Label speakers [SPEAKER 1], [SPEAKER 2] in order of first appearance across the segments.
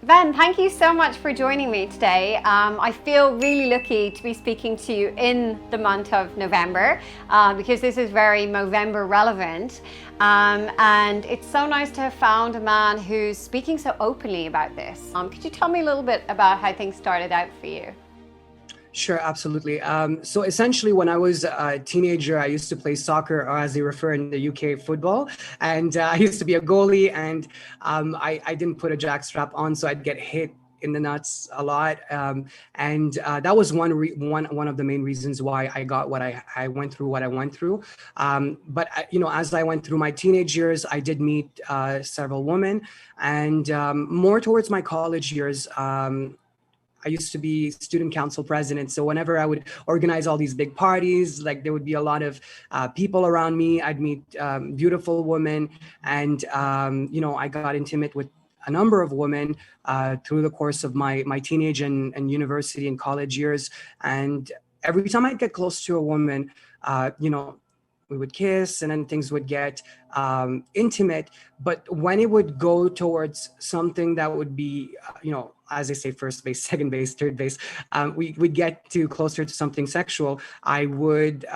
[SPEAKER 1] Ven, thank you so much for joining me today. I feel really lucky to be speaking to you in the month of November because this is very Movember relevant. And it's so nice to have found a man who's speaking so openly about this. Could you tell me a little bit about how things started out for you?
[SPEAKER 2] Sure, absolutely. So essentially, when I was a teenager, I used to play soccer, or as they refer in the UK, football. And I used to be a goalie, and I didn't put a jackstrap on, so I'd get hit in the nuts a lot. And that was one of the main reasons why I got what I went through, what I went through. But as I went through my teenage years, I did meet several women, and more towards my college years. I used to be student council president. So whenever I would organize all these big parties, like there would be a lot of people around me. I'd meet beautiful women. And, I got intimate with a number of women through the course of my teenage and university and college years. And every time I'd get close to a woman, we would kiss and then things would get intimate. But when it would go towards something that would be, as I say, first base, second base, third base, we'd get to closer to something sexual, I would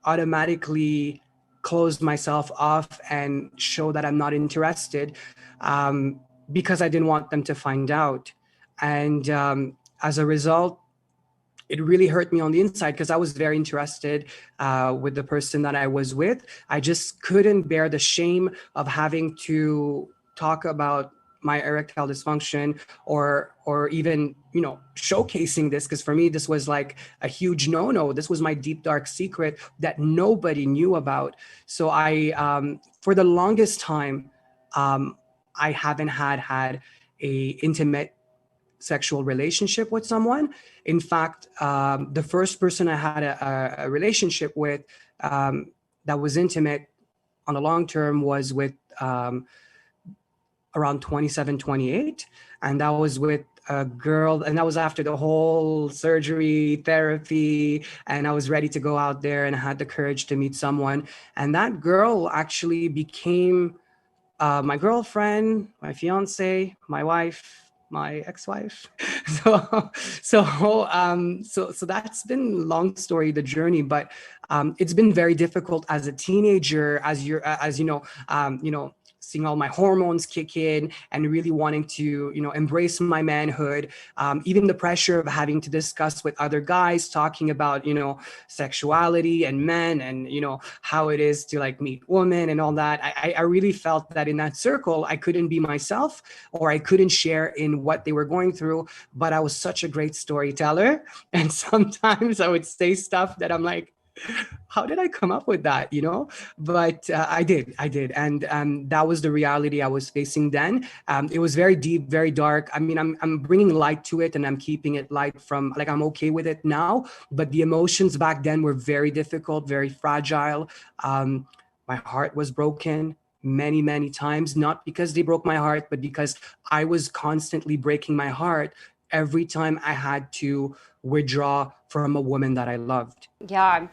[SPEAKER 2] automatically close myself off and show that I'm not interested because I didn't want them to find out. And as a result, it really hurt me on the inside because I was very interested with the person that I was with. I just couldn't bear the shame of having to talk about my erectile dysfunction or even, showcasing this. Because for me, this was like a huge no-no. This was my deep, dark secret that nobody knew about. So for the longest time, I haven't had a intimate sexual relationship with someone. In fact, the first person I had a relationship with that was intimate on the long term was with around 27, 28. And that was with a girl, and that was after the whole surgery, therapy, and I was ready to go out there and I had the courage to meet someone. And that girl actually became my girlfriend, my fiance, my wife, my ex-wife. So that's been long story, the journey, but it's been very difficult as a teenager, seeing all my hormones kick in and really wanting to, embrace my manhood. Even the pressure of having to discuss with other guys, talking about, sexuality and men and, how it is to like meet women and all that. I really felt that in that circle, I couldn't be myself or I couldn't share in what they were going through, but I was such a great storyteller. And sometimes I would say stuff that I'm like, how did I come up with that, But I did. And that was the reality I was facing then. It was very deep, very dark. I mean, I'm bringing light to it and I'm keeping it light from, like, I'm okay with it now. But the emotions back then were very difficult, very fragile. My heart was broken many, many times, not because they broke my heart, but because I was constantly breaking my heart every time I had to withdraw from a woman that I loved.
[SPEAKER 1] Yeah.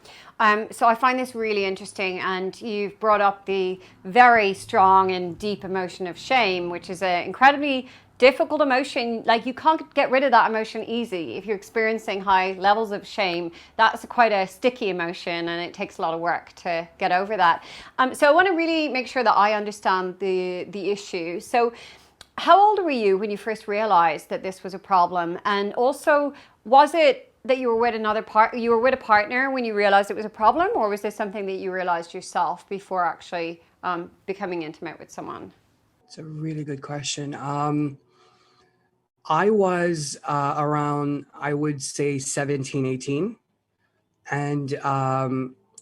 [SPEAKER 1] So I find this really interesting, and you've brought up the very strong and deep emotion of shame, which is an incredibly difficult emotion. Like, you can't get rid of that emotion easy. If you're experiencing high levels of shame, that's quite a sticky emotion and it takes a lot of work to get over that. So I want to really make sure that I understand the issue. So how old were you when you first realized that this was a problem? And also, was it that you were with you were with a partner when you realized it was a problem, or was this something that you realized yourself before actually becoming intimate with someone?
[SPEAKER 2] It's a really good question. I was around, I would say 17, 18, and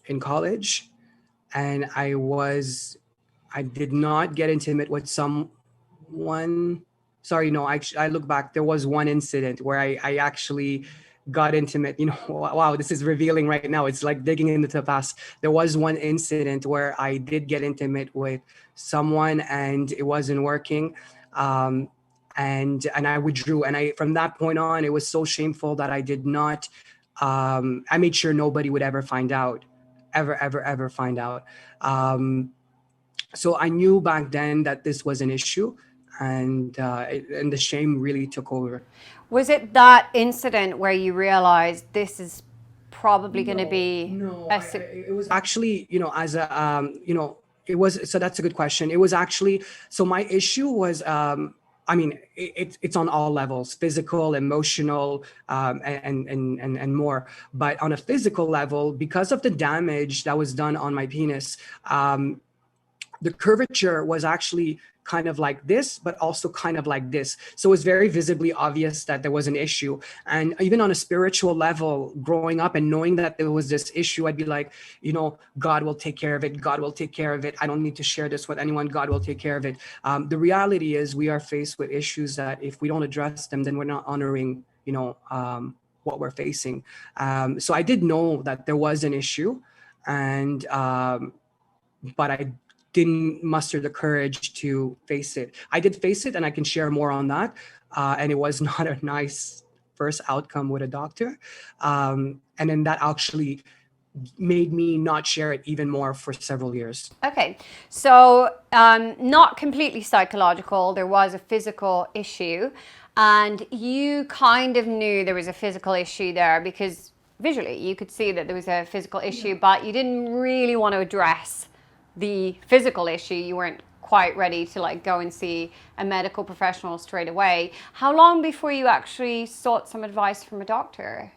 [SPEAKER 2] in college, and I did not get intimate with someone. Sorry, no, I look back. There was one incident where I actually got intimate. Wow, this is revealing right now. It's like digging into the past. There was one incident where I did get intimate with someone and it wasn't working. And I withdrew. And from that point on, it was so shameful that I did not, I made sure nobody would ever find out, ever find out. So I knew back then that this was an issue. and the shame really took over.
[SPEAKER 1] Was it that incident where you realized this is probably going to be
[SPEAKER 2] It was actually, as a it was, so that's a good question. It was actually, so my issue was, it's on all levels: physical, emotional, and more. But on a physical level, because of the damage that was done on my penis, the curvature was actually kind of like this, but also kind of like this. So it was very visibly obvious that there was an issue. And even on a spiritual level, growing up and knowing that there was this issue, I'd be like, God will take care of it. God will take care of it. I don't need to share this with anyone. God will take care of it. The reality is we are faced with issues that if we don't address them, then we're not honoring, what we're facing. So I did know that there was an issue, and but I didn't muster the courage to face it. I did face it, and I can share more on that. And it was not a nice first outcome with a doctor. And then that actually made me not share it even more for several years.
[SPEAKER 1] Okay, so not completely psychological. There was a physical issue, and you kind of knew there was a physical issue there because visually you could see that there was a physical issue, but you didn't really want to address the physical issue. You weren't quite ready to go and see a medical professional straight away. How long before you actually sought some advice from a doctor?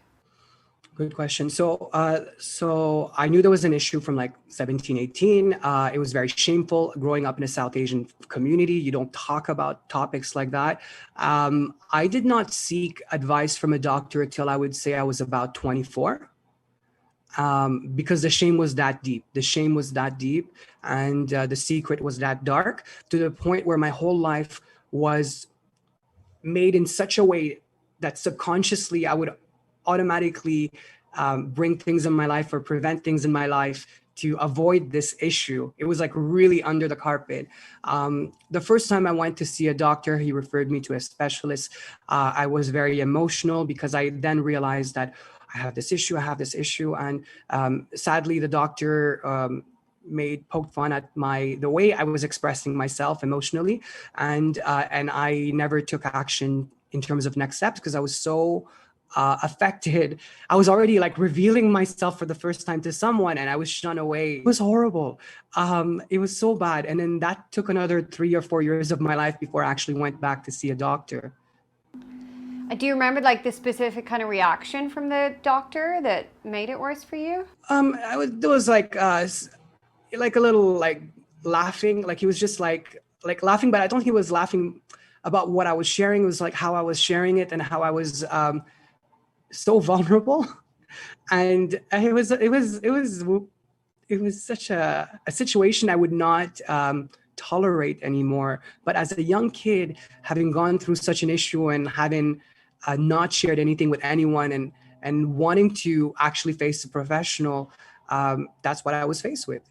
[SPEAKER 2] Good question. So I knew there was an issue from 17, 18. It was very shameful growing up in a South Asian community. You don't talk about topics like that. I did not seek advice from a doctor until I would say I was about 24. Because the shame was that deep. The shame was that deep, and the secret was that dark, to the point where my whole life was made in such a way that subconsciously I would automatically bring things in my life or prevent things in my life to avoid this issue. It was really under the carpet. The first time I went to see a doctor, he referred me to a specialist. I was very emotional because I then realized that I have this issue. And sadly, the doctor poked fun at the way I was expressing myself emotionally. And I never took action in terms of next steps because I was so affected. I was already revealing myself for the first time to someone, and I was shunned away. It was horrible. It was so bad. And then that took another 3 or 4 years of my life before I actually went back to see a doctor.
[SPEAKER 1] Do you remember the specific kind of reaction from the doctor that made it worse for you?
[SPEAKER 2] There was a little laughing. He was just laughing, but I don't think he was laughing about what I was sharing. It was how I was sharing it and how I was so vulnerable. And it was such a situation I would not tolerate anymore. But as a young kid, having gone through such an issue and having not shared anything with anyone and wanting to actually face a professional, that's what I was faced with.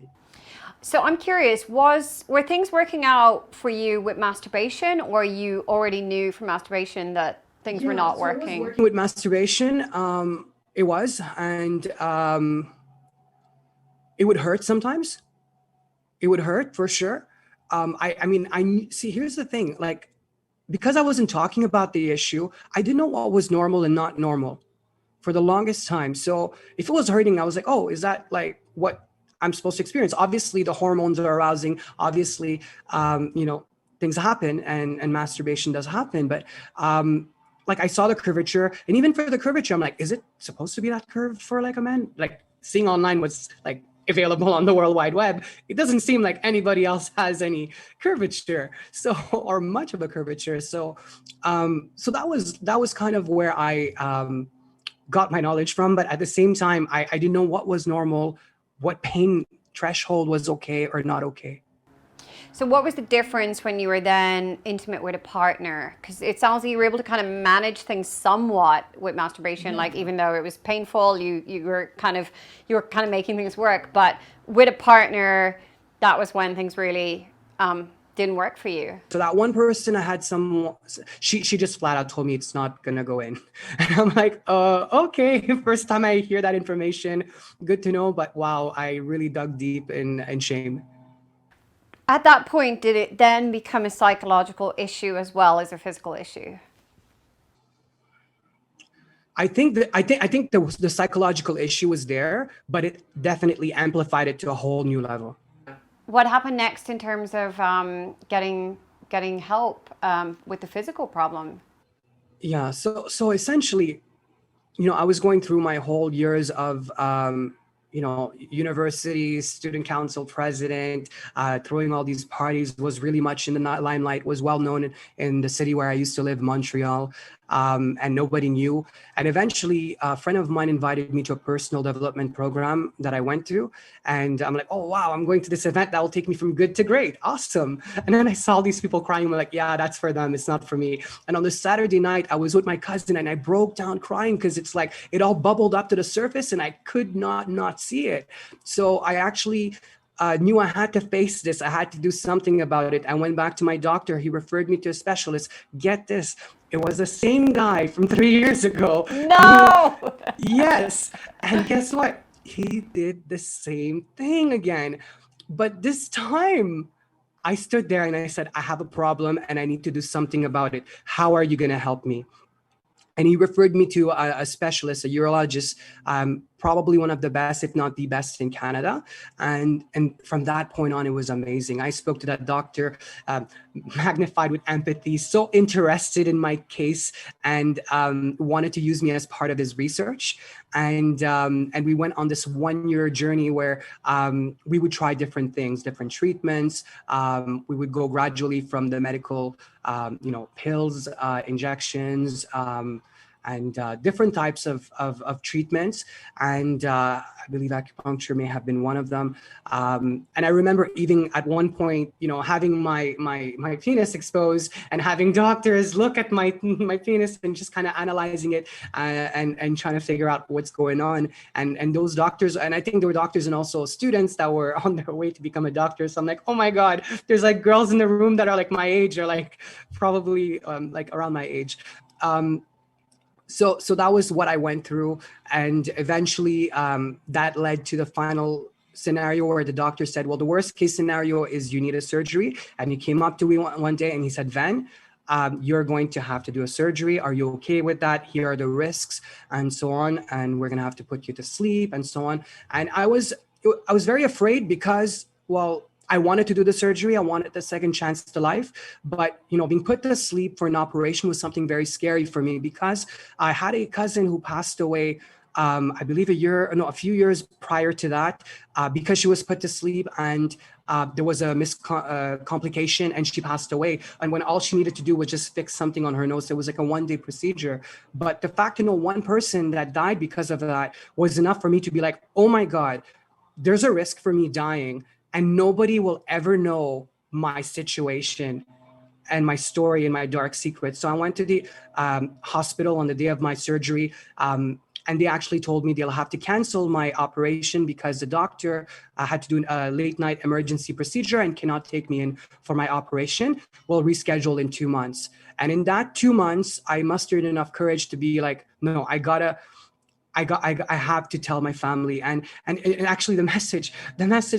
[SPEAKER 1] So I'm curious, were things working out for you with masturbation, or you already knew from masturbation that things were not working?
[SPEAKER 2] Working with masturbation, it was, and it would hurt sometimes. It would hurt for sure. I see, here's the thing, because I wasn't talking about the issue, I didn't know what was normal and not normal for the longest time. So if it was hurting, I was like, oh, is that what I'm supposed to experience? Obviously, the hormones are arousing. Obviously, things happen and masturbation does happen. But I saw the curvature, and even for the curvature, I'm like, is it supposed to be that curved for a man? Seeing online what's available on the World Wide Web, it doesn't seem like anybody else has any curvature, or much of a curvature. So that was kind of where I got my knowledge from. But at the same time, I didn't know what was normal, what pain threshold was okay or not okay.
[SPEAKER 1] So what was the difference when you were then intimate with a partner? Because it sounds like you were able to kind of manage things somewhat with masturbation, even though it was painful, you were kind of making things work. But with a partner, that was when things really didn't work for you.
[SPEAKER 2] So that one person I had she just flat out told me it's not gonna go in. And I'm like, okay, first time I hear that information, good to know. But wow, I really dug deep in shame.
[SPEAKER 1] At that point, did it then become a psychological issue as well as a physical issue?
[SPEAKER 2] I think the psychological issue was there, but it definitely amplified it to a whole new level.
[SPEAKER 1] What happened next in terms of getting help with the physical problem?
[SPEAKER 2] Yeah, so essentially, I was going through my whole years of university, student council president, throwing all these parties, was really much in the limelight, was well known in the city where I used to live, Montreal, and nobody knew. And eventually, a friend of mine invited me to a personal development program that I went to. And I'm like, oh, wow, I'm going to this event that will take me from good to great. Awesome. And then I saw these people crying. I'm like, yeah, that's for them. It's not for me. And on the Saturday night, I was with my cousin and I broke down crying because it's like it all bubbled up to the surface and I could not see it. So I actually knew I had to face this. I had to do something about it. I went back to my doctor. He referred me to a specialist. Get this. It was the same guy from 3 years ago.
[SPEAKER 1] No!
[SPEAKER 2] Yes. And guess what? He did the same thing again. But this time, I stood there and I said, I have a problem and I need to do something about it. How are you going to help me? And he referred me to a specialist, a urologist, probably one of the best, if not the best in Canada. And from that point on, it was amazing. I spoke to that doctor, magnified with empathy, so interested in my case, and wanted to use me as part of his research. And we went on this 1-year journey where we would try different things, different treatments. We would go gradually from the medical, pills, injections, and different types of treatments. And I believe acupuncture may have been one of them. And I remember even at one point, having my penis exposed and having doctors look at my penis and just kind of analyzing it and trying to figure out what's going on. And those doctors, and I think there were doctors and also students that were on their way to become a doctor. So I'm like, oh my God, there's like girls in the room that are like my age or like probably like around my age. So that was what I went through. And eventually that led to the final scenario where the doctor said, well, the worst case scenario is you need a surgery. And he came up to me one day and he said, Ven, you're going to have to do a surgery. Are you okay with that? Here are the risks and so on. And we're going to have to put you to sleep and so on. And I was very afraid because, well, I wanted to do the surgery. I wanted the second chance to life. But, being put to sleep for an operation was something very scary for me because I had a cousin who passed away, I believe a few years prior to that, because she was put to sleep and there was a complication and she passed away. And when all she needed to do was just fix something on her nose, it was like a 1-day procedure. But the fact to know one person that died because of that was enough for me to be like, oh my God, there's a risk for me dying. And nobody will ever know my situation and my story and my dark secrets. So I went to the hospital on the day of my surgery, and they actually told me they'll have to cancel my operation because the doctor had to do a late night emergency procedure and cannot take me in for my operation. We'll reschedule in 2 months. And in that 2 months, I mustered enough courage to be like, no, I have to tell my family. And actually the message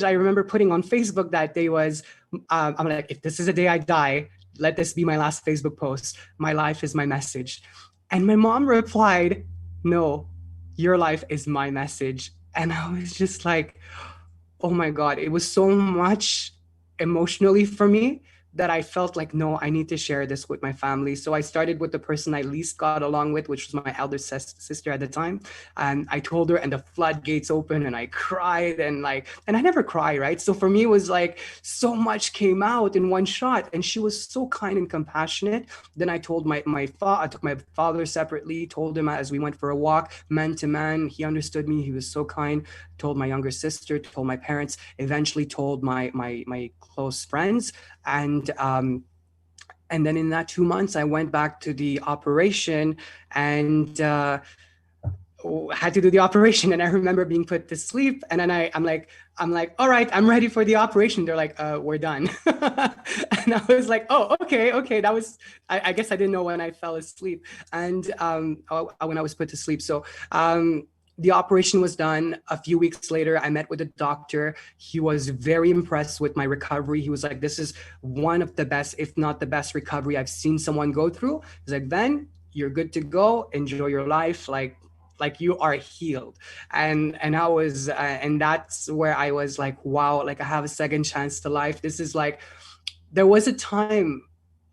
[SPEAKER 2] I remember putting on Facebook that day was, I'm like, if this is the day I die, let this be my last Facebook post. My life is my message. And my mom replied, no, your life is my message. And I was just like, oh my God, it was so much emotionally for me that I felt like, no, I need to share this with my family. So I started with the person I least got along with, which was my elder sister at the time. And I told her and the floodgates opened and I cried and I never cry, right? So for me, it was like so much came out in one shot and she was so kind and compassionate. Then I told I took my father separately, told him as we went for a walk, man to man, he understood me. He was so kind. Told my younger sister, told my parents, eventually told my close friends. And then in that 2 months, I went back to the operation and had to do the operation. And I remember being put to sleep. And then I'm like, all right, I'm ready for the operation. They're like, we're done. And I was like, oh, okay. That was, I guess I didn't know when I fell asleep and when I was put to sleep. So the operation was done. A few weeks later, I met with a doctor. He was very impressed with my recovery. He was like, this is one of the best, if not the best recovery I've seen someone go through. He's like, Ven, you're good to go. Enjoy your life. Like you are healed. And I was, and that's where I was like, wow, like I have a second chance to life. This is like, there was a time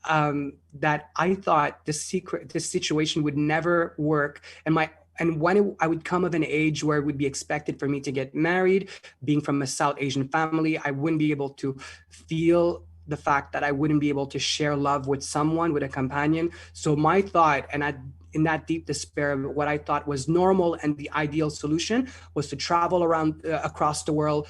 [SPEAKER 2] that I thought this situation would never work. And when I would come of an age where it would be expected for me to get married, being from a South Asian family, I wouldn't be able to feel the fact that I wouldn't be able to share love with someone, with a companion. So my thought, in that deep despair, what I thought was normal and the ideal solution was to travel around across the world,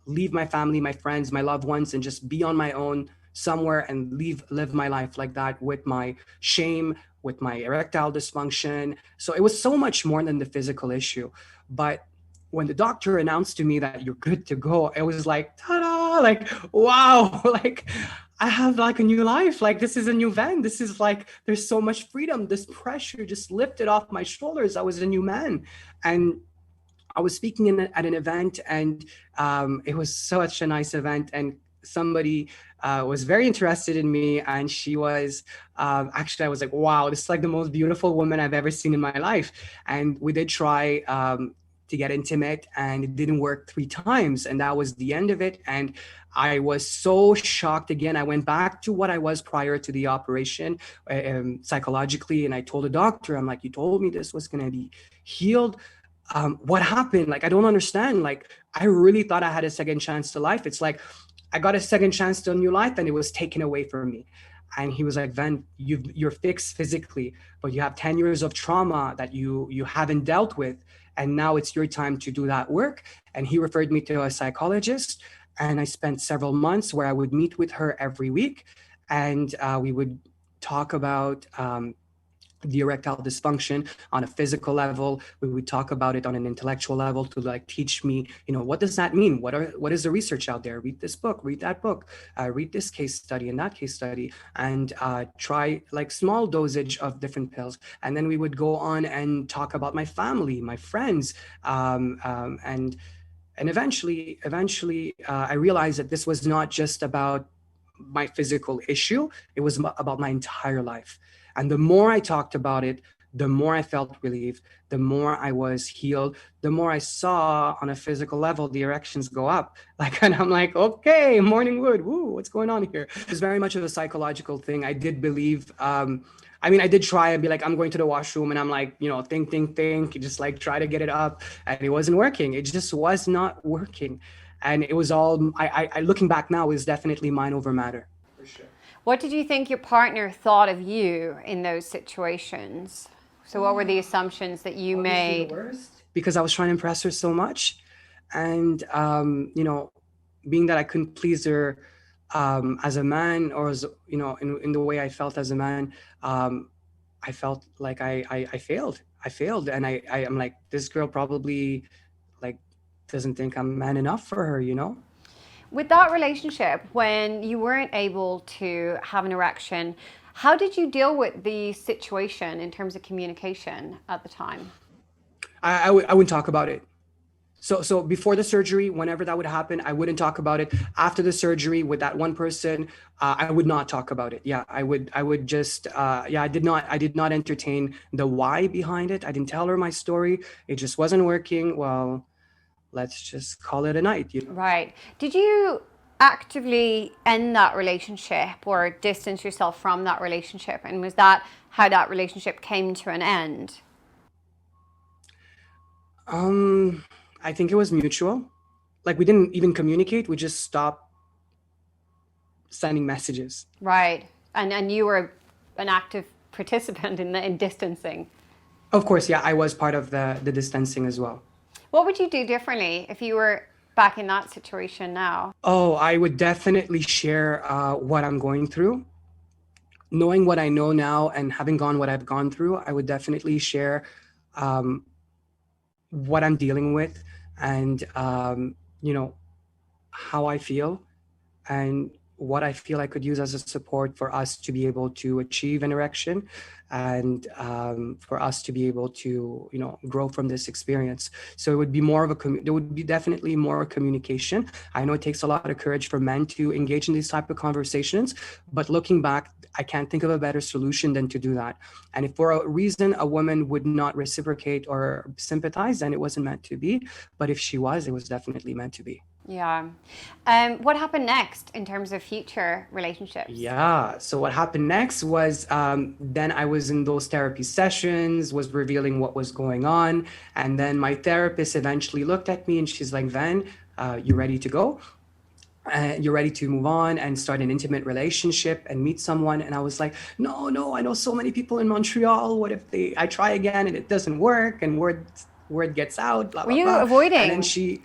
[SPEAKER 2] leave my family, my friends, my loved ones, and just be on my own somewhere and live my life like that, with my shame, with my erectile dysfunction. So it was so much more than the physical issue. But when the doctor announced to me that you're good to go, it was like, ta-da, like, wow, like I have like a new life. Like this is a new Ven. This is like, there's so much freedom. This pressure just lifted off my shoulders. I was a new man. And I was speaking at an event, and it was such a nice event. And somebody was very interested in me, and she was actually, I was like, wow, this is like the most beautiful woman I've ever seen in my life. And we did try to get intimate, and it didn't work 3 times, and that was the end of it. And I was so shocked again. I went back to what I was prior to the operation psychologically, and I told the doctor, I'm like, you told me this was going to be healed. What happened? Like, I don't understand. Like, I really thought I had a second chance to life. It's like I got a second chance to a new life, and it was taken away from me. And he was like, Ven, you're fixed physically, but you have 10 years of trauma that you haven't dealt with. And now it's your time to do that work. And he referred me to a psychologist. And I spent several months where I would meet with her every week. And we would talk about the erectile dysfunction on a physical level. We would talk about it on an intellectual level to like teach me, what does that mean? What is the research out there? Read this book, read that book, read this case study and that case study, and try like small dosage of different pills. And then we would go on and talk about my family, my friends, and eventually, I realized that this was not just about my physical issue. It was about my entire life. And the more I talked about it, the more I felt relieved, the more I was healed, the more I saw on a physical level, the erections go up. And I'm like, okay, morning wood, woo, what's going on here? It's very much of a psychological thing. I did believe, I did try and be like, I'm going to the washroom, and I'm like, think, just like try to get it up. And it wasn't working. It just was not working. And it was all, I looking back now, is definitely mind over matter, for sure.
[SPEAKER 1] What did you think your partner thought of you in those situations? So what were the assumptions that you made?
[SPEAKER 2] The worst, because I was trying to impress her so much. And, being that I couldn't please her as a man, or as, in the way I felt as a man, I felt like I failed. I failed. And I'm like, this girl probably like doesn't think I'm man enough for her,
[SPEAKER 1] With that relationship, when you weren't able to have an erection, how did you deal with the situation in terms of communication at the time?
[SPEAKER 2] I wouldn't talk about it. So before the surgery, whenever that would happen, I wouldn't talk about it. After the surgery with that one person, I would not talk about it. Yeah, I would just, I did not entertain the why behind it. I didn't tell her my story. It just wasn't working. Well, let's just call it a night.
[SPEAKER 1] Right. Did you actively end that relationship or distance yourself from that relationship? And was that how that relationship came to an end?
[SPEAKER 2] I think it was mutual. Like, we didn't even communicate. We just stopped sending messages.
[SPEAKER 1] Right. And you were an active participant in distancing.
[SPEAKER 2] Of course, yeah, I was part of the distancing as well.
[SPEAKER 1] What would you do differently if you were back in that situation now?
[SPEAKER 2] Oh, I would definitely share what I'm going through. Knowing what I know now and having gone what I've gone through, I would definitely share what I'm dealing with, and how I feel, and what I feel I could use as a support for us to be able to achieve an erection, and for us to be able to, grow from this experience. So it would be more of there would be definitely more communication. I know it takes a lot of courage for men to engage in these type of conversations, but looking back, I can't think of a better solution than to do that. And if for a reason a woman would not reciprocate or sympathize, then it wasn't meant to be. But if she was, it was definitely meant to be.
[SPEAKER 1] Yeah. What happened next in terms of future relationships?
[SPEAKER 2] Yeah. So what happened next was then I was in those therapy sessions, was revealing what was going on. And then my therapist eventually looked at me and she's like, Ven, you ready to go? You're ready to move on and start an intimate relationship and meet someone? And I was like, no, I know so many people in Montreal. What if I try again and it doesn't work and word gets out, blah,
[SPEAKER 1] Were
[SPEAKER 2] blah,
[SPEAKER 1] you
[SPEAKER 2] blah.
[SPEAKER 1] avoiding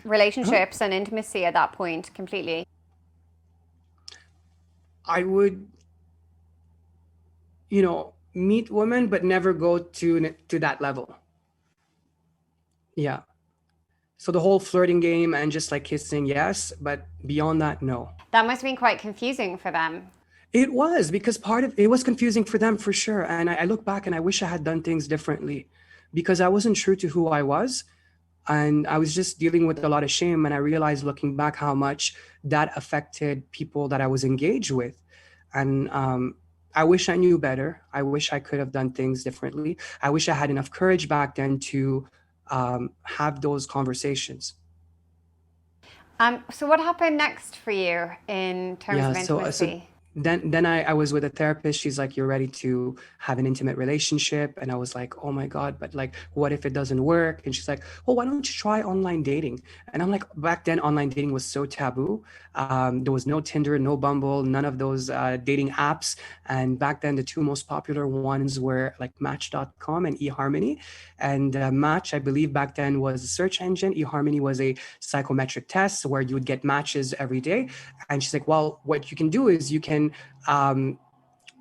[SPEAKER 1] relationships and intimacy at that point completely?
[SPEAKER 2] I would, meet women, but never go to that level. Yeah. So the whole flirting game and just like kissing, yes, but beyond that, no.
[SPEAKER 1] That must have been quite confusing for them.
[SPEAKER 2] It was, because it was confusing for them for sure. And I look back and I wish I had done things differently, because I wasn't true to who I was. And I was just dealing with a lot of shame. And I realized looking back how much that affected people that I was engaged with. And I wish I knew better. I wish I could have done things differently. I wish I had enough courage back then to have those conversations.
[SPEAKER 1] So what happened next for you in terms of intimacy?
[SPEAKER 2] Then I was with a therapist. She's like, you're ready to have an intimate relationship. And I was like, oh my God, but like, what if it doesn't work? And she's like, well, why don't you try online dating? And I'm like, back then, online dating was so taboo. There was no Tinder, no Bumble, none of those dating apps. And back then, the two most popular ones were like Match.com and eHarmony. And Match, I believe back then, was a search engine. eHarmony was a psychometric test where you would get matches every day. And she's like, well, what you can do is you can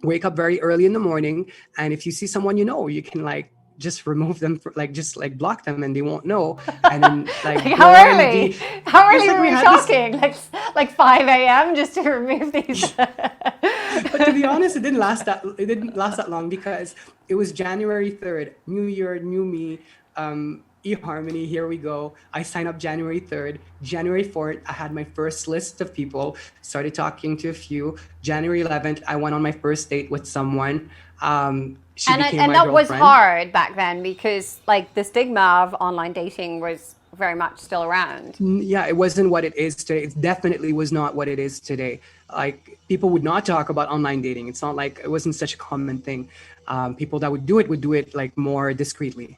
[SPEAKER 2] wake up very early in the morning, and if you see someone you can like just remove them, just like block them, and they won't know. And then like
[SPEAKER 1] how early were we talking? Like 5 a.m. just to remove these?
[SPEAKER 2] But to be honest, it didn't last that long, because it was January 3rd, New Year, new me. eHarmony, here we go. I signed up January 3rd. January 4th, I had my first list of people, started talking to a few. January 11th, I went on my first date with someone. She became my
[SPEAKER 1] that was
[SPEAKER 2] girlfriend.
[SPEAKER 1] hard back then, because like the stigma of online dating was very much still around.
[SPEAKER 2] Yeah, it wasn't what it is today. It definitely was not what it is today. Like, people would not talk about online dating. It's not like it wasn't such a common thing. People that would do it like more discreetly.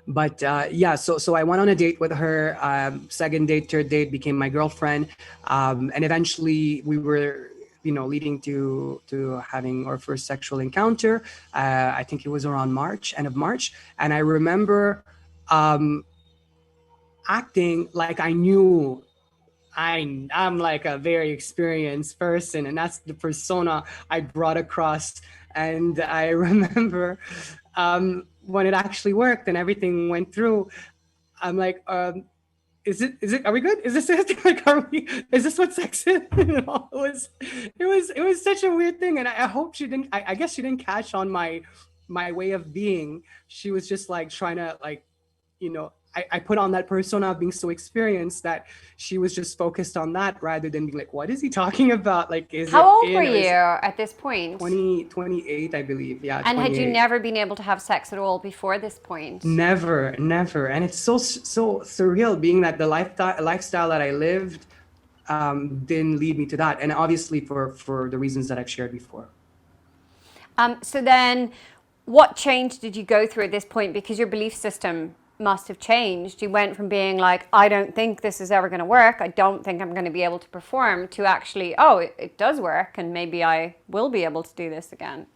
[SPEAKER 2] But so I went on a date with her. Second date, third date, became my girlfriend, and eventually we were, leading to having our first sexual encounter. I think it was around end of March, and I remember acting like I knew. I'm like a very experienced person, and that's the persona I brought across. And I remember when it actually worked and everything went through, I'm like, is it, are we good? Is this it? Like, is this what sex is? It was such a weird thing. And I hope I guess she didn't catch on my way of being. She was just like trying to like, I put on that persona of being so experienced that she was just focused on that rather than being like, what is he talking about? Like,
[SPEAKER 1] how old were you at this point?
[SPEAKER 2] 28, I believe. Yeah.
[SPEAKER 1] And
[SPEAKER 2] 28.
[SPEAKER 1] had you never been able to have sex at all before this point?
[SPEAKER 2] Never. And it's so surreal, being that the lifestyle that I lived didn't lead me to that. And obviously for the reasons that I've shared before.
[SPEAKER 1] So then what change did you go through at this point? Because your belief system must have changed. You went from being like, I don't think this is ever going to work, I don't think I'm going to be able to perform, to actually, it does work, and maybe I will be able to do this again.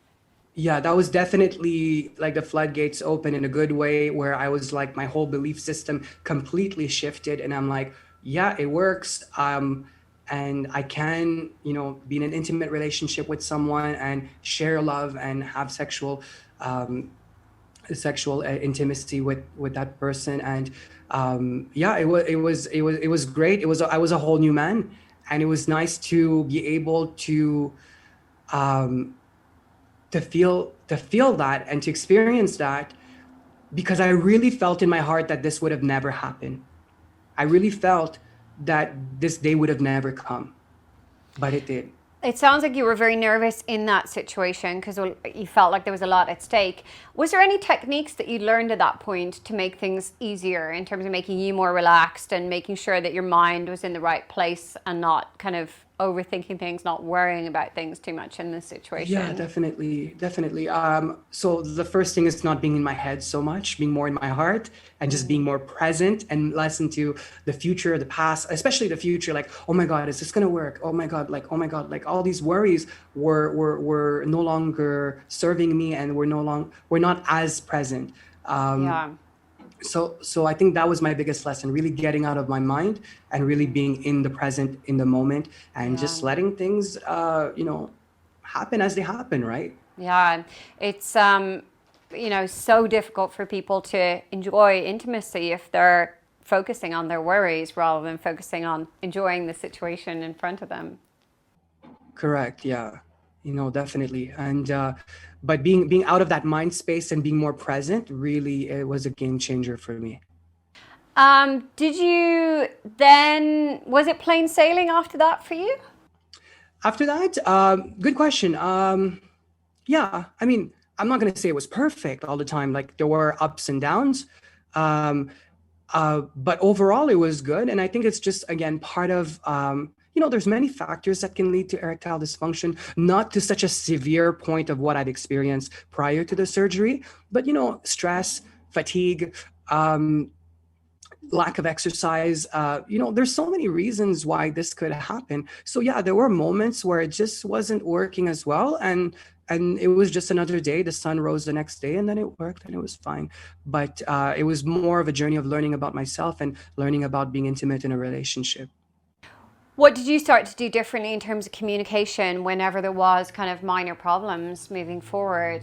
[SPEAKER 2] Yeah, that was definitely like the floodgates open in a good way, where I was like, my whole belief system completely shifted, and I'm like, yeah, it works. And I can, be in an intimate relationship with someone and share love and have sexual intimacy with that person. And it was great. I was a whole new man. And it was nice to be able um, to feel that and to experience that, because I really felt in my heart that this would have never happened. I really felt that this day would have never come, but it did.
[SPEAKER 1] It sounds like you were very nervous in that situation because you felt like there was a lot at stake. Was there any techniques that you learned at that point to make things easier in terms of making you more relaxed and making sure that your mind was in the right place and not kind of overthinking things, not worrying about things too much in this situation?
[SPEAKER 2] Yeah, definitely. So the first thing is not being in my head so much, being more in my heart, and just being more present and less into the future, the past, especially the future. Like, oh my God, is this gonna work? Oh my God, like all these worries were no longer serving me, and we're not as present.
[SPEAKER 1] Yeah.
[SPEAKER 2] So I think that was my biggest lesson, really getting out of my mind and really being in the present, in the moment, and just letting things, happen as they happen, right?
[SPEAKER 1] Yeah, it's so difficult for people to enjoy intimacy if they're focusing on their worries rather than focusing on enjoying the situation in front of them.
[SPEAKER 2] Correct. Yeah. Definitely. And but being out of that mind space and being more present, really, it was a game changer for me.
[SPEAKER 1] Did you then, was it plain sailing after that for you?
[SPEAKER 2] After that, good question. Yeah, I mean, I'm not going to say it was perfect all the time. Like, there were ups and downs. But overall, it was good. And I think it's just, again, part of, there's many factors that can lead to erectile dysfunction, not to such a severe point of what I'd experienced prior to the surgery, but, stress, fatigue, lack of exercise. There's so many reasons why this could happen. So yeah, there were moments where it just wasn't working as well. And it was just another day. The sun rose the next day, and then it worked and it was fine. But it was more of a journey of learning about myself and learning about being intimate in a relationship.
[SPEAKER 1] What did you start to do differently in terms of communication whenever there was kind of minor problems moving forward?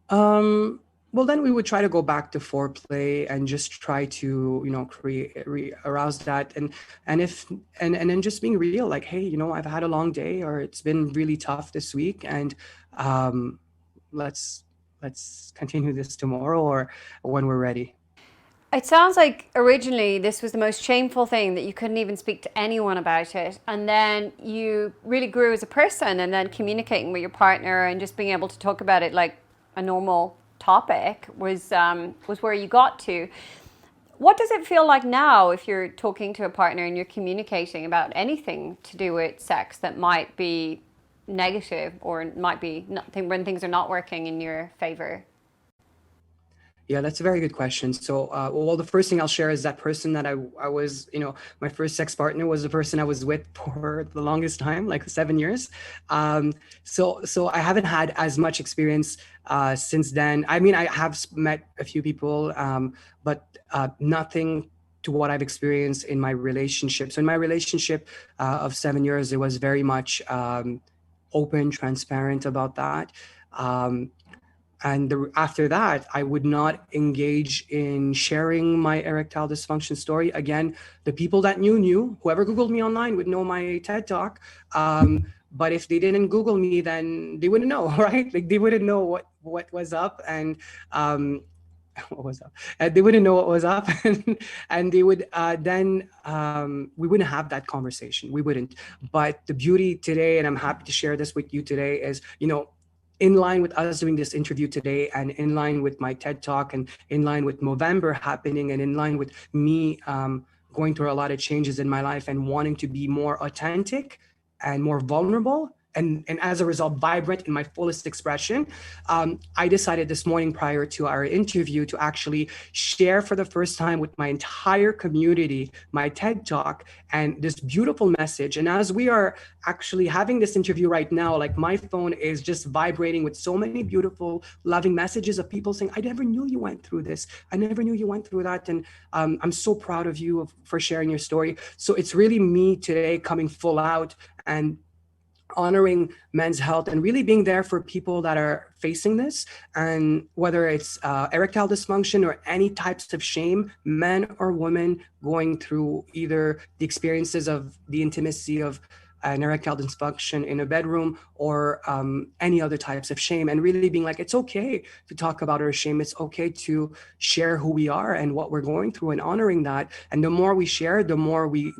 [SPEAKER 2] Well, then we would try to go back to foreplay and just try to, arouse that, and then just being real, like, hey, I've had a long day, or it's been really tough this week, and let's continue this tomorrow or when we're ready.
[SPEAKER 1] It sounds like originally this was the most shameful thing, that you couldn't even speak to anyone about it. And then you really grew as a person, and then communicating with your partner and just being able to talk about it like a normal topic was where you got to. What does it feel like now if you're talking to a partner and you're communicating about anything to do with sex that might be negative or might be nothing, when things are not working in your favor?
[SPEAKER 2] Yeah, that's a very good question. So, well, the first thing I'll share is that person that I was, my first sex partner was the person I was with for the longest time, like 7 years. So I haven't had as much experience since then. I mean, I have met a few people, but nothing to what I've experienced in my relationship. So in my relationship of 7 years, it was very much open, transparent about that. After that, I would not engage in sharing my erectile dysfunction story. Again, the people that knew. Whoever Googled me online would know my TED Talk. But if they didn't Google me, then they wouldn't know, right? Like, they wouldn't know what was up, and what was up. They wouldn't know what was up, and they would then we wouldn't have that conversation. We wouldn't. But the beauty today, and I'm happy to share this with you today, is in line with us doing this interview today, and in line with my TED Talk, and in line with Movember happening, and in line with me going through a lot of changes in my life and wanting to be more authentic and more vulnerable, and as a result, vibrant in my fullest expression, I decided this morning prior to our interview to actually share for the first time with my entire community my TED Talk and this beautiful message. And as we are actually having this interview right now, like, my phone is just vibrating with so many beautiful, loving messages of people saying, I never knew you went through this. I never knew you went through that. And I'm so proud of you for sharing your story. So it's really me today coming full out and honoring men's health and really being there for people that are facing this, and whether it's erectile dysfunction or any types of shame, men or women going through either the experiences of the intimacy of an erectile dysfunction in a bedroom or any other types of shame, and really being like, it's okay to talk about our shame. It's okay to share who we are and what we're going through, and honoring that. And the more we share, the more we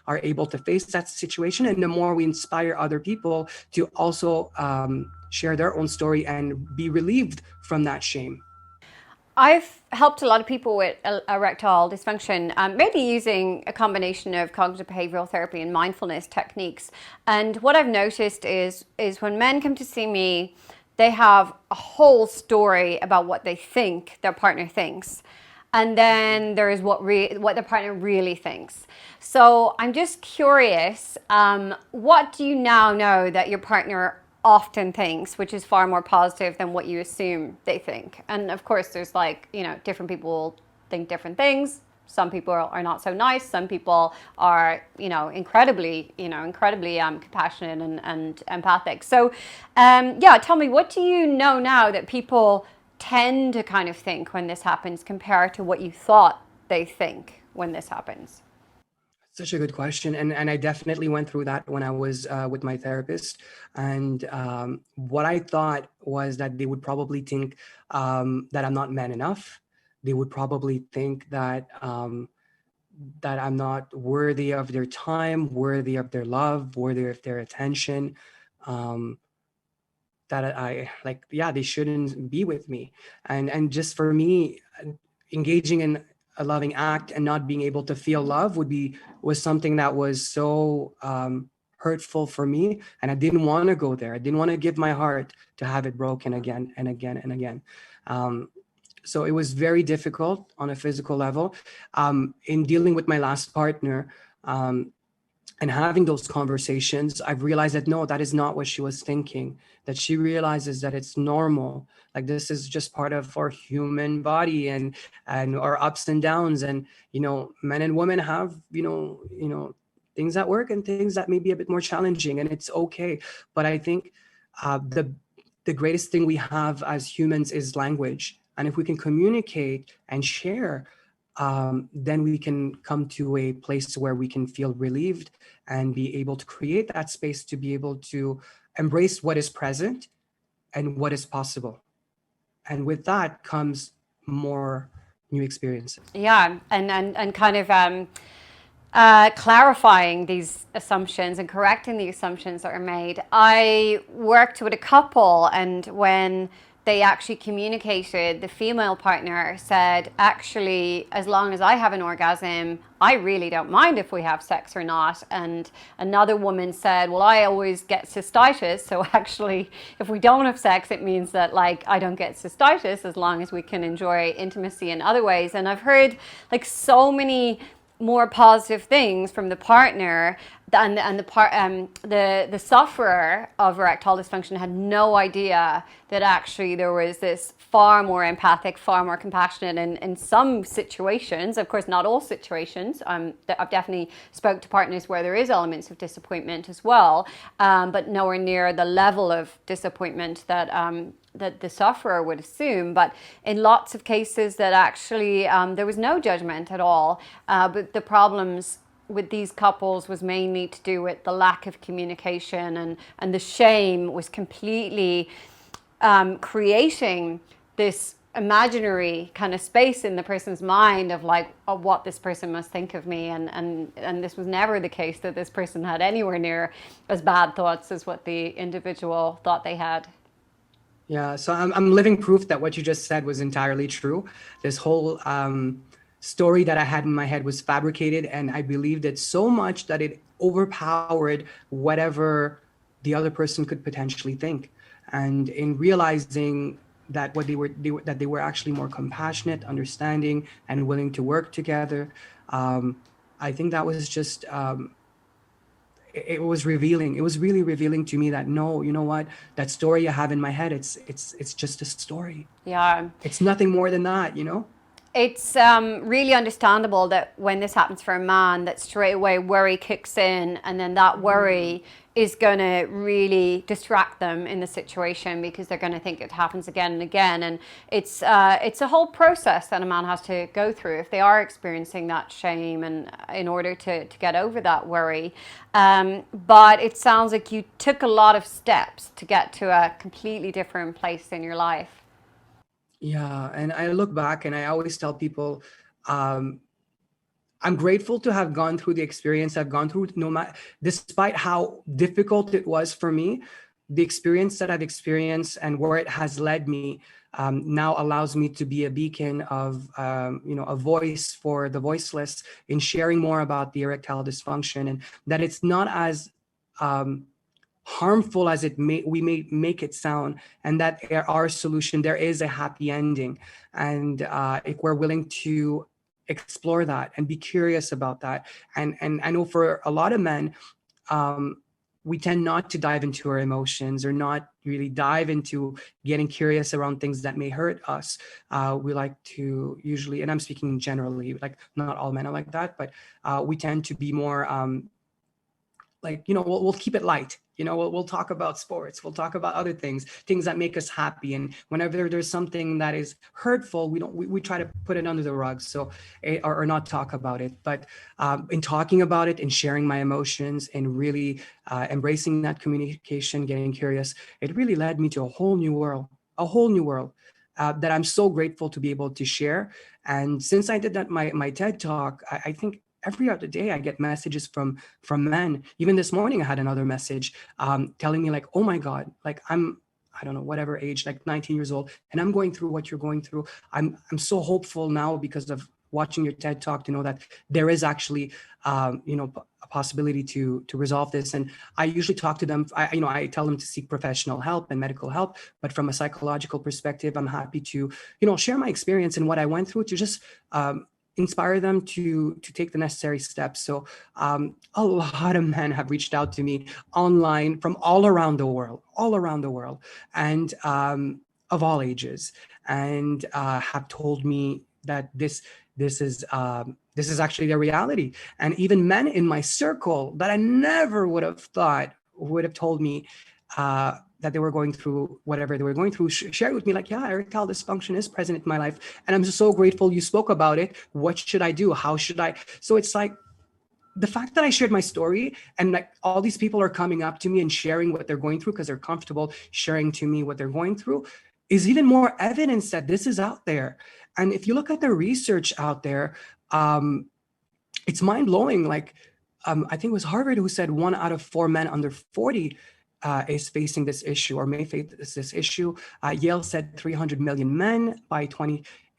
[SPEAKER 2] are able to face that situation, and the more we inspire other people to also share their own story and be relieved from that shame.
[SPEAKER 1] I've helped a lot of people with erectile dysfunction, mainly using a combination of cognitive behavioral therapy and mindfulness techniques. And what I've noticed is when men come to see me, they have a whole story about what they think their partner thinks. And then there is what their partner really thinks. So I'm just curious, what do you now know that your partner often thinks, which is far more positive than what you assume they think? And of course, there's different people think different things. Some people are not so nice. Some people are, incredibly compassionate and empathic. So, tell me, what do you know now that people tend to kind of think when this happens compared to what you thought they think when this happens?
[SPEAKER 2] Such a good question. And I definitely went through that when I was with my therapist. And what I thought was that they would probably think that I'm not man enough. They would probably think that that I'm not worthy of their time, worthy of their love, worthy of their attention. Um, that they shouldn't be with me. And just for me, engaging in a loving act and not being able to feel love was something that was so hurtful for me, and I didn't want to go there. I didn't want to give my heart to have it broken again and again and again. So it was very difficult on a physical level. In dealing with my last partner, and having those conversations, I've realized that no, that is not what she was thinking. That she realizes that it's normal. Like, this is just part of our human body and our ups and downs. And men and women have things that work and things that may be a bit more challenging, and it's okay. But I think the greatest thing we have as humans is language, and if we can communicate and share, then we can come to a place where we can feel relieved and be able to create that space to be able to embrace what is present and what is possible. And with that comes more new experiences.
[SPEAKER 1] Yeah, and kind of clarifying these assumptions and correcting the assumptions that are made. I worked with a couple, and when they actually communicated, the female partner said, actually, as long as I have an orgasm, I really don't mind if we have sex or not. And another woman said, well, I always get cystitis. So actually, if we don't have sex, it means that I don't get cystitis as long as we can enjoy intimacy in other ways. And I've heard so many more positive things from the partner, and the sufferer of erectile dysfunction had no idea that actually there was this far more empathic, far more compassionate, and in some situations, of course not all situations, I've definitely spoke to partners where there is elements of disappointment as well, but nowhere near the level of disappointment that that the sufferer would assume. But in lots of cases that actually there was no judgment at all, but the problems with these couples was mainly to do with the lack of communication, and the shame was completely creating this imaginary kind of space in the person's mind of what this person must think of me, and this was never the case, that this person had anywhere near as bad thoughts as what the individual thought they had.
[SPEAKER 2] Yeah, so I'm living proof that what you just said was entirely true. This whole story that I had in my head was fabricated, and I believed it so much that it overpowered whatever the other person could potentially think. And in realizing that they were actually more compassionate, understanding, and willing to work together, I think that was just it was revealing. It was really revealing to me that no, you know what, that story I have in my head, it's just a story.
[SPEAKER 1] Yeah,
[SPEAKER 2] it's nothing more than that,
[SPEAKER 1] It's really understandable that when this happens for a man, that straight away worry kicks in, and then that worry is going to really distract them in the situation, because they're going to think it happens again and again. And it's a whole process that a man has to go through if they are experiencing that shame, and in order to get over that worry. But it sounds like you took a lot of steps to get to a completely different place in your life.
[SPEAKER 2] Yeah, and I look back and I always tell people, um, I'm grateful to have gone through the experience I've gone through, no matter, despite how difficult it was for me. The experience that I've experienced and where it has led me now allows me to be a beacon of, a voice for the voiceless in sharing more about the erectile dysfunction, and that it's not as harmful as we may make it sound, and that our solution, there is a happy ending. And if we're willing to explore that and be curious about that, and I know for a lot of men, we tend not to dive into our emotions, or not really dive into getting curious around things that may hurt us. We like to usually, and I'm speaking generally, like not all men are like that, but we tend to be more we'll keep it light. We'll talk about sports, we'll talk about other things that make us happy. And whenever there's something that is hurtful, we try to put it under the rug, so or not talk about it. But in talking about it and sharing my emotions and really embracing that communication, getting curious, it really led me to a whole new world that I'm so grateful to be able to share. And since I did that, my TED talk, I think every other day I get messages from men. Even this morning I had another message telling me, like, oh my God, like I don't know, whatever age, like 19 years old, and I'm going through what you're going through. I'm so hopeful now because of watching your TED talk to know that there is actually a possibility to resolve this. And I usually talk to them, I tell them to seek professional help and medical help, but from a psychological perspective, I'm happy to share my experience and what I went through to just inspire them to take the necessary steps. So a lot of men have reached out to me online from all around the world, and of all ages, and have told me that this is actually their reality. And even men in my circle that I never would have thought would have told me that they were going through whatever they were going through, share it with me, like, yeah, erectile dysfunction is present in my life, and I'm just so grateful you spoke about it. What should I do? How should I? So it's like the fact that I shared my story, and like all these people are coming up to me and sharing what they're going through because they're comfortable sharing to me what they're going through, is even more evidence that this is out there. And if you look at the research out there, it's mind-blowing. Like I think it was Harvard who said 1 out of 4 men under 40 is facing this issue, or may face this issue. Yale said 300 million men in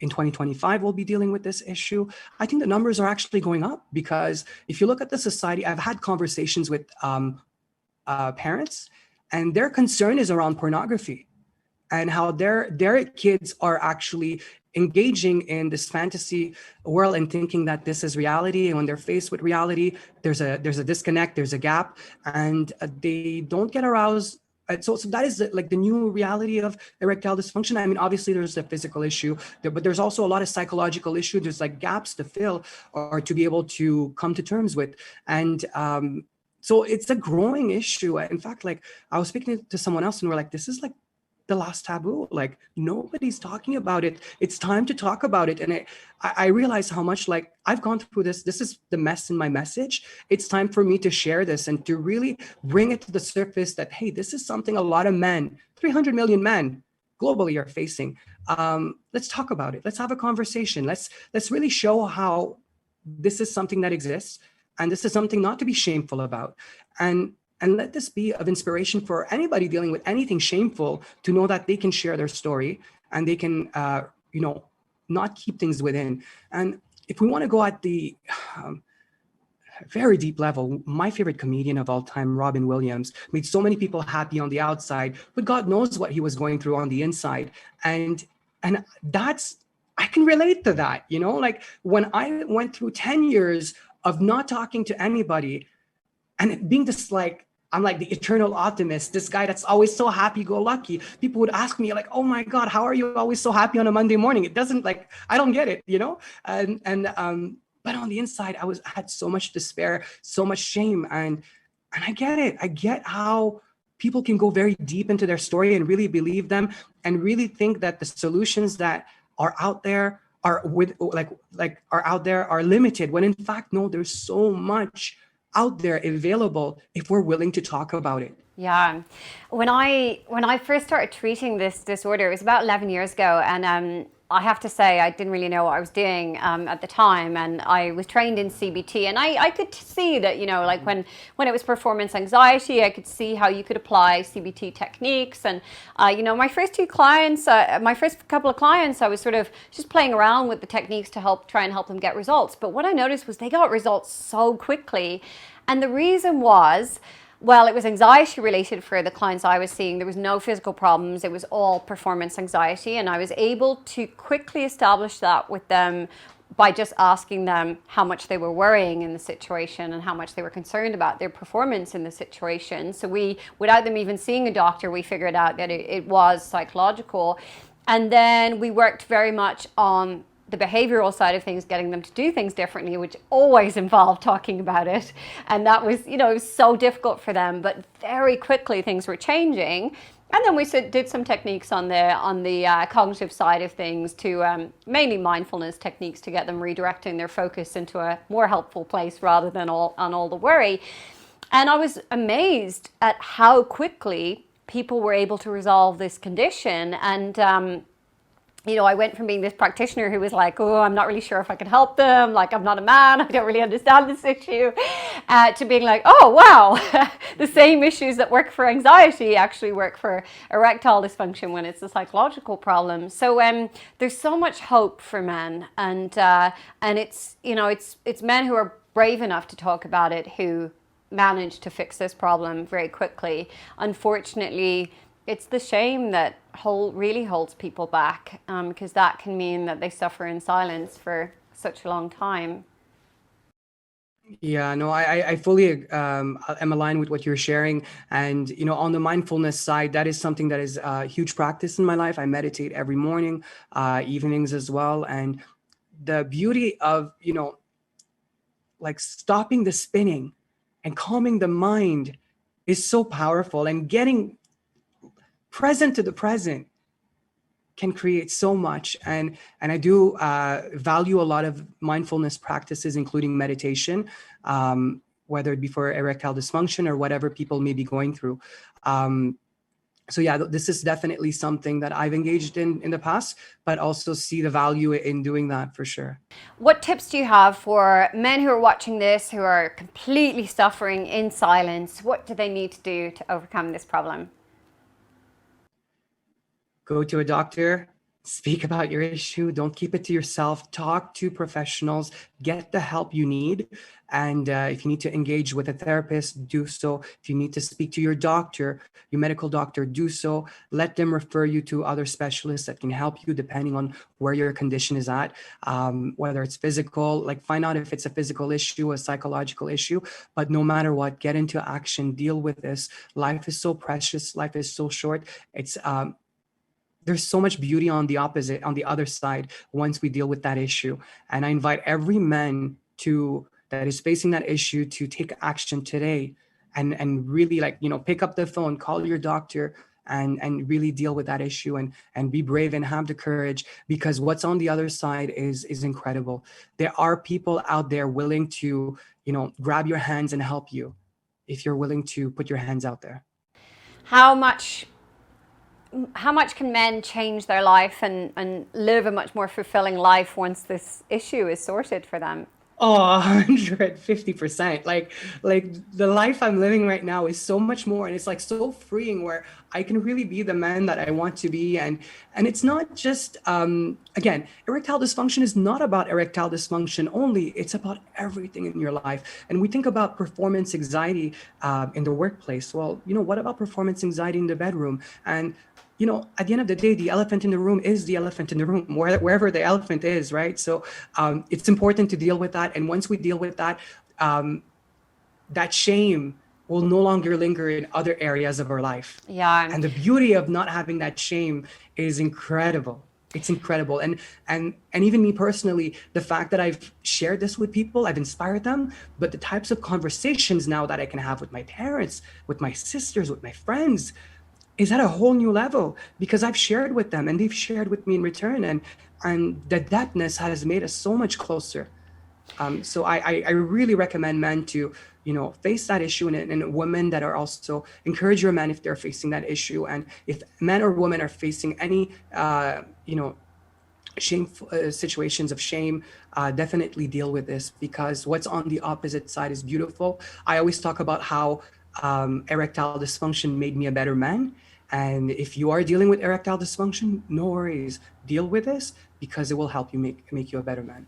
[SPEAKER 2] 2025 will be dealing with this issue. I think the numbers are actually going up, because if you look at the society, I've had conversations with parents, and their concern is around pornography, and how their kids are actually engaging in this fantasy world and thinking that this is reality. And when they're faced with reality, there's a disconnect, there's a gap, and they don't get aroused. So that is like the new reality of erectile dysfunction. I mean, obviously there's a physical issue, but there's also a lot of psychological issue. There's like gaps to fill or to be able to come to terms with. And so it's a growing issue. In fact, like I was speaking to someone else and we're like, this is like the last taboo. Like nobody's talking about it. It's time to talk about it. And I realize how much, like, I've gone through this. This is the mess in my message. It's time for me to share this and to really bring it to the surface that, hey, this is something a lot of men, 300 million men globally are facing. Let's talk about it. Let's have a conversation. Let's really show how this is something that exists. And this is something not to be shameful about. And let this be of inspiration for anybody dealing with anything shameful, to know that they can share their story and they can, not keep things within. And if we want to go at the very deep level, my favorite comedian of all time, Robin Williams, made so many people happy on the outside, but God knows what he was going through on the inside. And that's, I can relate to that, like when I went through 10 years of not talking to anybody and being this like I'm like the eternal optimist, this guy that's always so happy-go-lucky. People would ask me like, oh my God, how are you always so happy on a Monday morning? It doesn't like, I don't get it, you know? But on the inside, I had so much despair, so much shame. And I get it. I get how people can go very deep into their story and really believe them and really think that the solutions that are out there are are out there are limited, when in fact, no, there's so much out there available if we're willing to talk about it.
[SPEAKER 1] Yeah. When I first started treating this disorder, it was about 11 years ago. And I have to say, I didn't really know what I was doing at the time. And I was trained in CBT. And I could see that, you know, like when it was performance anxiety, I could see how you could apply CBT techniques. And, you know, my first couple of clients, I was sort of just playing around with the techniques to try and help them get results. But what I noticed was they got results so quickly. And the reason was, well, it was anxiety related for the clients I was seeing. There was no physical problems. It was all performance anxiety. And I was able to quickly establish that with them by just asking them how much they were worrying in the situation and how much they were concerned about their performance in the situation. So without them even seeing a doctor, we figured out that it was psychological. And then we worked very much on the behavioral side of things, getting them to do things differently, which always involved talking about it. And that was, you know, it was so difficult for them, but very quickly things were changing. And then we did some techniques on the cognitive side of things to mainly mindfulness techniques to get them redirecting their focus into a more helpful place rather than on all the worry. And I was amazed at how quickly people were able to resolve this condition. And you know, I went from being this practitioner who was like, oh, I'm not really sure if I can help them. Like, I'm not a man. I don't really understand this issue. To being like, oh, wow, the same issues that work for anxiety actually work for erectile dysfunction when it's a psychological problem. So there's so much hope for men. And it's, you know, it's men who are brave enough to talk about it who manage to fix this problem very quickly. Unfortunately, it's the shame that really holds people back, because that can mean that they suffer in silence for such a long time.
[SPEAKER 2] Yeah, no, I fully am aligned with what you're sharing. And, you know, on the mindfulness side, that is something that is a huge practice in my life. I meditate every morning, evenings as well. And the beauty of, you know, like stopping the spinning and calming the mind is so powerful, and getting present to the present can create so much. And I do value a lot of mindfulness practices, including meditation, whether it be for erectile dysfunction or whatever people may be going through. So yeah, this is definitely something that I've engaged in the past, but also see the value in doing that for sure.
[SPEAKER 1] What tips do you have for men who are watching this, who are completely suffering in silence? What do they need to do to overcome this problem?
[SPEAKER 2] Go to a doctor, speak about your issue. Don't keep it to yourself. Talk to professionals, get the help you need. And if you need to engage with a therapist, do so. If you need to speak to your doctor, your medical doctor, do so. Let them refer you to other specialists that can help you depending on where your condition is at, whether it's physical, like find out if it's a physical issue, a psychological issue. But no matter what, get into action, deal with this. Life is so precious. Life is so short. There's so much beauty on the other side once we deal with that issue. And I invite every man that is facing that issue to take action today and really, like, you know, pick up the phone, call your doctor, and really deal with that issue and be brave and have the courage, because what's on the other side is incredible. There are people out there willing to, you know, grab your hands and help you if you're willing to put your hands out there.
[SPEAKER 1] How much can men change their life and live a much more fulfilling life once this issue is sorted for them?
[SPEAKER 2] Oh, 150%. Like the life I'm living right now is so much more, and it's like so freeing, where I can really be the man that I want to be. And it's not just, again, erectile dysfunction is not about erectile dysfunction only. It's about everything in your life. And we think about performance anxiety in the workplace. Well, you know, what about performance anxiety in the bedroom? And you know, at the end of the day, the elephant in the room is the elephant in the room, wherever the elephant is, right? So it's important to deal with that. And once we deal with that, that shame will no longer linger in other areas of our life.
[SPEAKER 1] Yeah.
[SPEAKER 2] And the beauty of not having that shame is incredible. It's incredible. And even me personally, the fact that I've shared this with people, I've inspired them, but the types of conversations now that I can have with my parents, with my sisters, with my friends, is at a whole new level because I've shared with them and they've shared with me in return. And the depthness has made us so much closer. So I really recommend men to, face that issue, and women that are also encourage your men if they're facing that issue. And if men or women are facing any, shameful situations of shame, definitely deal with this, because what's on the opposite side is beautiful. I always talk about how erectile dysfunction made me a better man. And if you are dealing with erectile dysfunction, no worries, deal with this because it will help you make you a better man.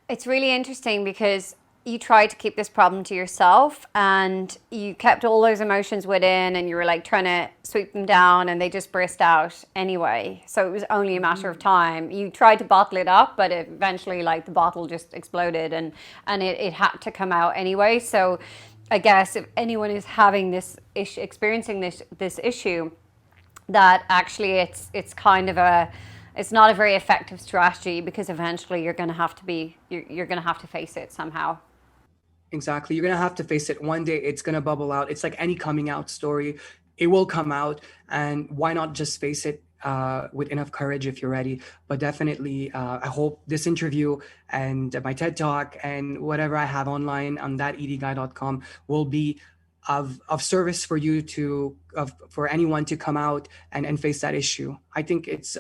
[SPEAKER 1] It's really interesting because you tried to keep this problem to yourself and you kept all those emotions within and you were like trying to sweep them down and they just burst out anyway. So it was only a matter of time. You tried to bottle it up, but eventually like the bottle just exploded and it had to come out anyway. So I guess if anyone is having this issue, experiencing this issue, that actually it's kind of it's not a very effective strategy because eventually you're going to have to face it somehow.
[SPEAKER 2] Exactly. You're going to have to face it. One day it's going to bubble out. It's like any coming out story. It will come out, and why not just face it with enough courage if you're ready. But definitely, I hope this interview and my TED Talk and whatever I have online on thatedguy.com will be of service for you for anyone to come out and face that issue. I think it's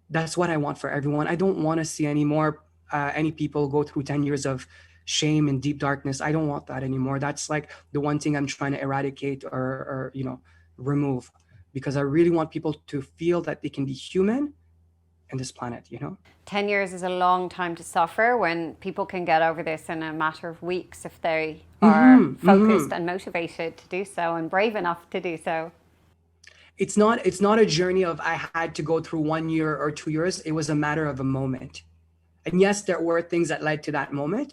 [SPEAKER 2] that's what I want for everyone. I don't want to see any people go through 10 years of shame and deep darkness. I don't want that anymore. That's like the one thing I'm trying to eradicate or remove, because I really want people to feel that they can be human in this planet,
[SPEAKER 1] 10 years is a long time to suffer when people can get over this in a matter of weeks if they are focused and motivated to do so and brave enough to do so.
[SPEAKER 2] It's not a journey of I had to go through 1 year or 2 years. It was a matter of a moment. And yes, there were things that led to that moment,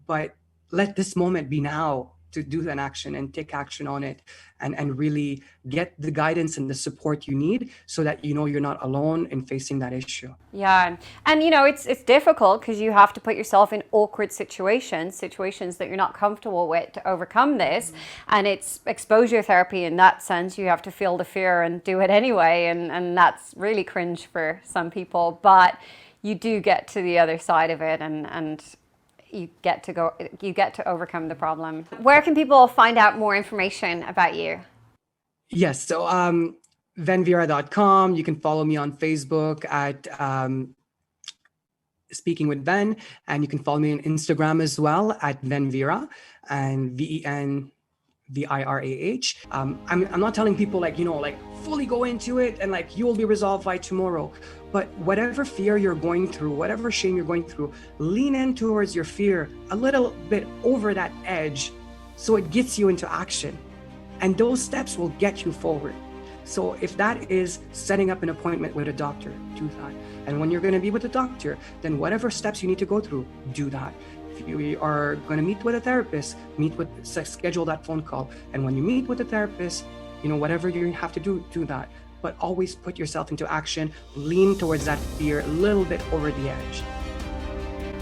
[SPEAKER 2] but let this moment be now to do an action and take action on it and really get the guidance and the support you need so that you're not alone in facing that issue.
[SPEAKER 1] Yeah. And it's difficult because you have to put yourself in awkward situations that you're not comfortable with to overcome this. And it's exposure therapy in that sense. You have to feel the fear and do it anyway. And that's really cringe for some people, but you do get to the other side of it and you get to overcome the problem. Where can people find out more information about you?
[SPEAKER 2] Yes, so venvirah.com. You can follow me on Facebook at Speaking with Ven, and you can follow me on Instagram as well at Ven Virah and VenVirah. I'm not telling people like fully go into it and like you will be resolved by tomorrow. But whatever fear you're going through, whatever shame you're going through, lean in towards your fear a little bit over that edge so it gets you into action. And those steps will get you forward. So if that is setting up an appointment with a doctor, do that. And when you're going to be with a doctor, then whatever steps you need to go through, do that. If you are going to meet with a therapist, schedule that phone call. And when you meet with a therapist, whatever you have to do that. But always put yourself into action, lean towards that fear a little bit over the edge.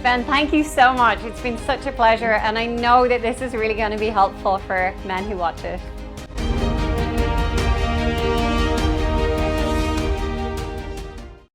[SPEAKER 1] Ven, thank you so much. It's been such a pleasure. And I know that this is really going to be helpful for men who watch it.